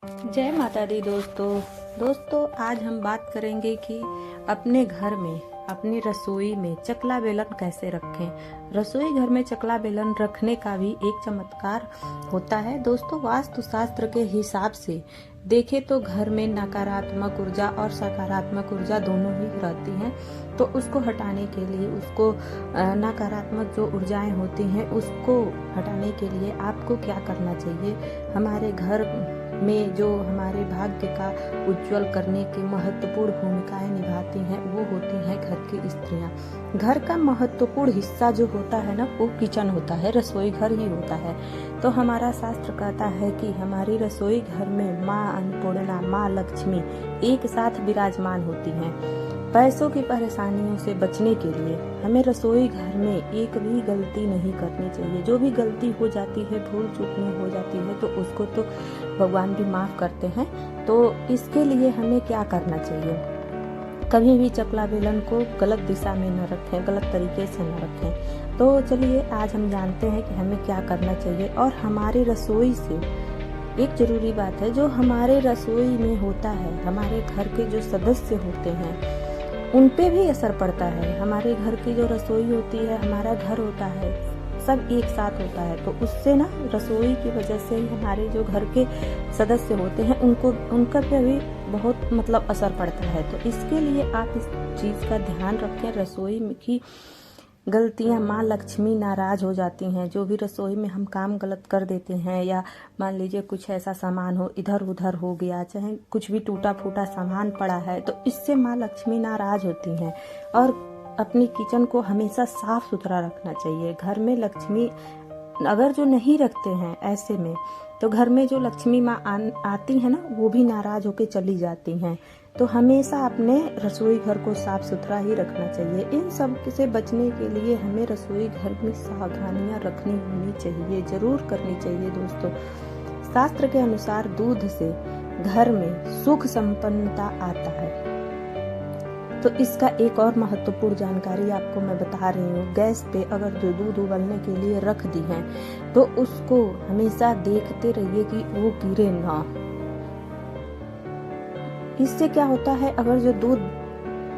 जय माता दी दोस्तों आज हम बात करेंगे कि अपने घर में अपनी रसोई में चकला बेलन कैसे रखें। रसोई घर में चकला बेलन रखने का भी एक चमत्कार होता है। दोस्तों वास्तु शास्त्र के हिसाब से देखें तो घर में नकारात्मक ऊर्जा और सकारात्मक ऊर्जा दोनों ही रहती हैं, तो उसको हटाने के लिए उसको नकारात्मक जो ऊर्जाएं होती हैं उसको हटाने के लिए आपको क्या करना चाहिए। हमारे घर में जो हमारे भाग्य का उज्जवल करने की महत्वपूर्ण भूमिकाएं निभाती हैं वो होती हैं घर की स्त्रियां। घर का महत्वपूर्ण हिस्सा जो होता है ना वो किचन होता है, रसोई घर ही होता है। तो हमारा शास्त्र कहता है कि हमारी रसोई घर में माँ अन्नपूर्णा, माँ लक्ष्मी एक साथ विराजमान होती हैं। पैसों की परेशानियों से बचने के लिए हमें रसोई घर में एक भी गलती नहीं करनी चाहिए। जो भी गलती हो जाती है, भूल चूक में हो जाती है, तो उसको तो भगवान भी माफ करते हैं। तो इसके लिए हमें क्या करना चाहिए, कभी भी चकला बेलन को गलत दिशा में न रखें, गलत तरीके से न रखें। तो चलिए आज हम जानते हैं कि हमें क्या करना चाहिए। और हमारी रसोई से एक जरूरी बात है, जो हमारे रसोई में होता है, हमारे घर के जो सदस्य होते हैं उन पे भी असर पड़ता है। हमारे घर की जो रसोई होती है, हमारा घर होता है, सब एक साथ होता है, तो उससे ना रसोई की वजह से ही हमारे जो घर के सदस्य होते हैं उनका पे भी बहुत असर पड़ता है। तो इसके लिए आप इस चीज का ध्यान रखें। रसोई की गलतियां माँ लक्ष्मी नाराज हो जाती हैं। जो भी रसोई में हम काम गलत कर देते हैं, या मान लीजिए कुछ ऐसा सामान हो इधर उधर हो गया, चाहे कुछ भी टूटा फूटा सामान पड़ा है, तो इससे माँ लक्ष्मी नाराज होती हैं। और अपनी किचन को हमेशा साफ सुथरा रखना चाहिए। घर में लक्ष्मी अगर जो नहीं रखते हैं ऐसे में, तो घर में जो लक्ष्मी माँ आती है ना वो भी नाराज होके चली जाती हैं। तो हमेशा अपने रसोई घर को साफ सुथरा ही रखना चाहिए। इन सब से बचने के लिए हमें रसोई घर में सावधानियां रखनी होनी चाहिए, जरूर करनी चाहिए। दोस्तों शास्त्र के अनुसार दूध से घर में सुख संपन्नता आता है। तो इसका एक और महत्वपूर्ण जानकारी आपको मैं बता रही हूँ। गैस पे अगर जो दूध उबलने के लिए रख दी है तो उसको हमेशा देखते रहिए कि वो गिरे ना। इससे क्या होता है, अगर जो दूध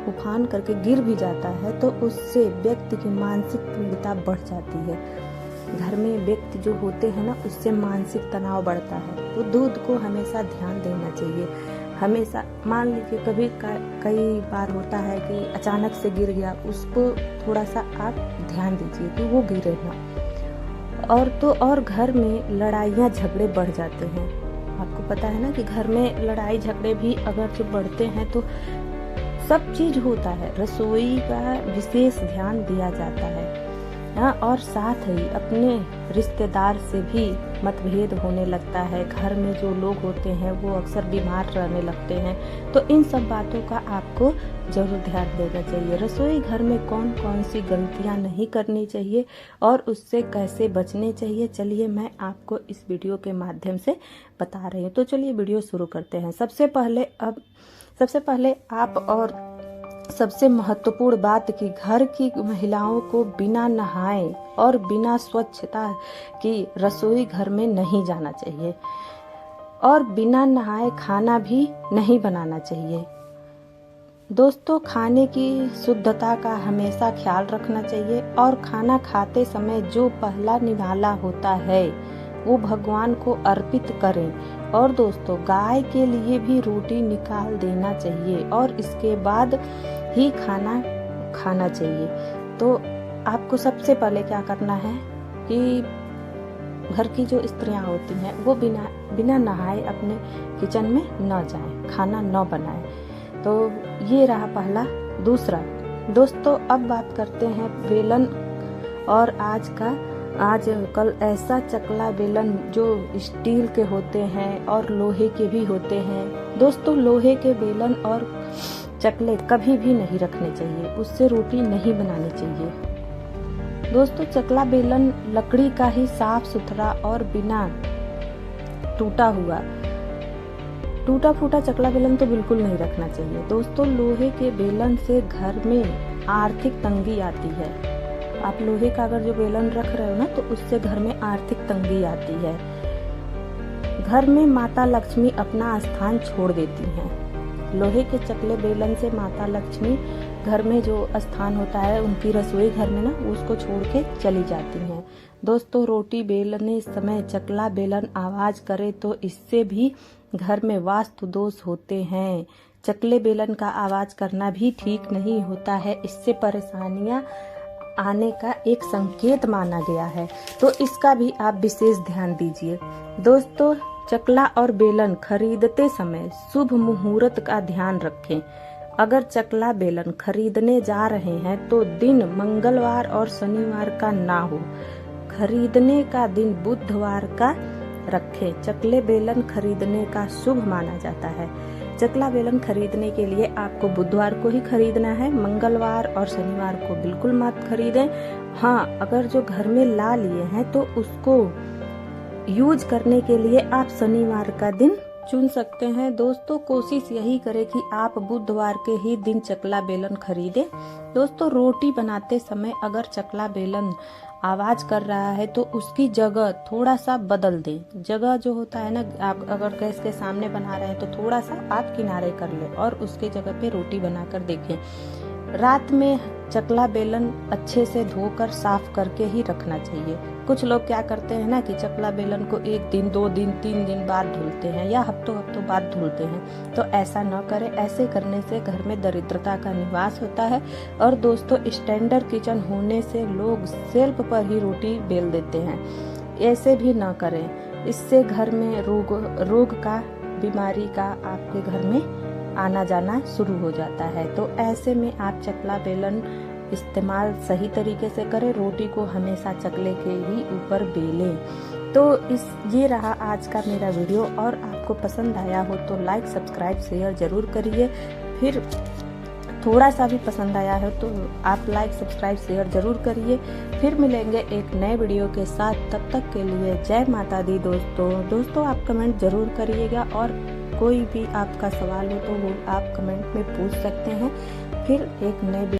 उफान करके गिर भी जाता है तो उससे व्यक्ति की मानसिक पीड़िता बढ़ जाती है। घर में व्यक्ति जो होते हैं ना उससे मानसिक तनाव बढ़ता है। तो दूध को हमेशा ध्यान देना चाहिए। हमेशा मान लीजिए कभी कई बार होता है कि अचानक से गिर गया, उसको थोड़ा सा आप ध्यान दीजिए कि वो गिरे ना। और घर में लड़ाइयाँ झगड़े बढ़ जाते हैं। आपको पता है ना कि घर में लड़ाई झगड़े भी अगर जो बढ़ते हैं तो सब चीज होता है, रसोई का विशेष ध्यान दिया जाता है। और साथ ही अपने रिश्तेदार से भी मतभेद होने लगता है। घर में जो लोग होते हैं वो अक्सर बीमार रहने लगते हैं। तो इन सब बातों का आपको जरूर ध्यान देना चाहिए। रसोई घर में कौन कौन सी गलतियां नहीं करनी चाहिए और उससे कैसे बचने चाहिए, चलिए मैं आपको इस वीडियो के माध्यम से बता रही हूँ। तो चलिए वीडियो शुरू करते हैं। सबसे पहले आप और सबसे महत्वपूर्ण बात कि घर की महिलाओं को बिना नहाए और बिना स्वच्छता की रसोई घर में नहीं जाना चाहिए, और बिना नहाए खाना भी नहीं बनाना चाहिए। दोस्तों खाने की शुद्धता का हमेशा ख्याल रखना चाहिए, और खाना खाते समय जो पहला निवाला होता है वो भगवान को अर्पित करें। और दोस्तों गाय के लिए भी रोटी निकाल देना चाहिए और इसके बाद ही खाना खाना चाहिए। तो आपको सबसे पहले क्या करना है कि घर की जो स्त्रियां होती हैं वो बिना नहाए अपने किचन में न जाएं, खाना न बनाएं। तो ये रहा पहला। दूसरा दोस्तों अब बात करते हैं बेलन। और आजकल ऐसा चकला बेलन जो स्टील के होते हैं और लोहे के भी होते हैं। दोस्तों लोहे के बेलन और चकले कभी भी नहीं रखने चाहिए, उससे रोटी नहीं बनानी चाहिए। दोस्तों चकला बेलन लकड़ी का ही साफ सुथरा और बिना टूटा फूटा चकला बेलन तो बिल्कुल नहीं रखना चाहिए। दोस्तों लोहे के बेलन से घर में आर्थिक तंगी आती है। आप लोहे का अगर जो बेलन रख रहे हो ना तो उससे घर में आर्थिक तंगी आती है। घर में माता लक्ष्मी अपना स्थान छोड़ देती हैं। लोहे के चकले बेलन से माता लक्ष्मी घर में जो स्थान होता है उनकी रसोई घर में ना, उसको छोड़ के चली जाती हैं। दोस्तों, रोटी बेलने समय चकला बेलन आवाज करे तो इससे भी घर में वास्तु दोष होते हैं। चकले बेलन का आवाज करना भी ठीक नहीं होता है, इससे परेशानियां आने का एक संकेत माना गया है, तो इसका भी आप विशेष ध्यान दीजिए। दोस्तों, चकला और बेलन खरीदते समय शुभ मुहूर्त का ध्यान रखें। अगर चकला बेलन खरीदने जा रहे हैं तो दिन मंगलवार और शनिवार का ना हो। खरीदने का दिन बुधवार का रखें। चकले बेलन खरीदने का शुभ माना जाता है। चकला बेलन खरीदने के लिए आपको बुधवार को ही खरीदना है, मंगलवार और शनिवार को बिल्कुल मत खरीदें। हाँ, अगर जो घर में ला लिए हैं तो उसको यूज करने के लिए आप शनिवार का दिन चुन सकते हैं। दोस्तों, कोशिश यही करें कि आप बुधवार के ही दिन चकला बेलन खरीदें। दोस्तों, रोटी बनाते समय अगर चकला बेलन आवाज कर रहा है तो उसकी जगह थोड़ा सा बदल दें। जगह जो होता है ना, आप अगर गैस के सामने बना रहे हैं तो थोड़ा सा आप किनारे कर लें और उसके जगह पे रोटी बनाकर देखें। रात में चकला बेलन अच्छे से धोकर साफ करके ही रखना चाहिए। कुछ लोग क्या करते हैं ना कि चकला बेलन को 1 दिन 2 दिन 3 दिन बाद धुलते हैं या हफ्तों बाद धुलते हैं, तो ऐसा न करें। ऐसे करने से घर में दरिद्रता का निवास होता है। और दोस्तों, स्टैंडर्ड किचन होने से लोग शेल्फ पर ही रोटी बेल देते हैं, ऐसे भी न करें। इससे घर में रोग का, बीमारी का आपके घर में आना जाना शुरू हो जाता है। तो ऐसे में आप चकला बेलन इस्तेमाल सही तरीके से करें। रोटी को हमेशा चकले के ही ऊपर बेलें। तो ये रहा आज का मेरा वीडियो, और आपको पसंद आया हो तो लाइक सब्सक्राइब शेयर जरूर करिए। फिर थोड़ा सा भी पसंद आया है तो आप लाइक सब्सक्राइब शेयर जरूर करिए। फिर मिलेंगे एक नए वीडियो के साथ, तब तक के लिए जय माता दी। दोस्तों, आप कमेंट जरूर करिएगा, और कोई भी आपका सवाल हो तो वो आप कमेंट में पूछ सकते हैं। फिर एक नए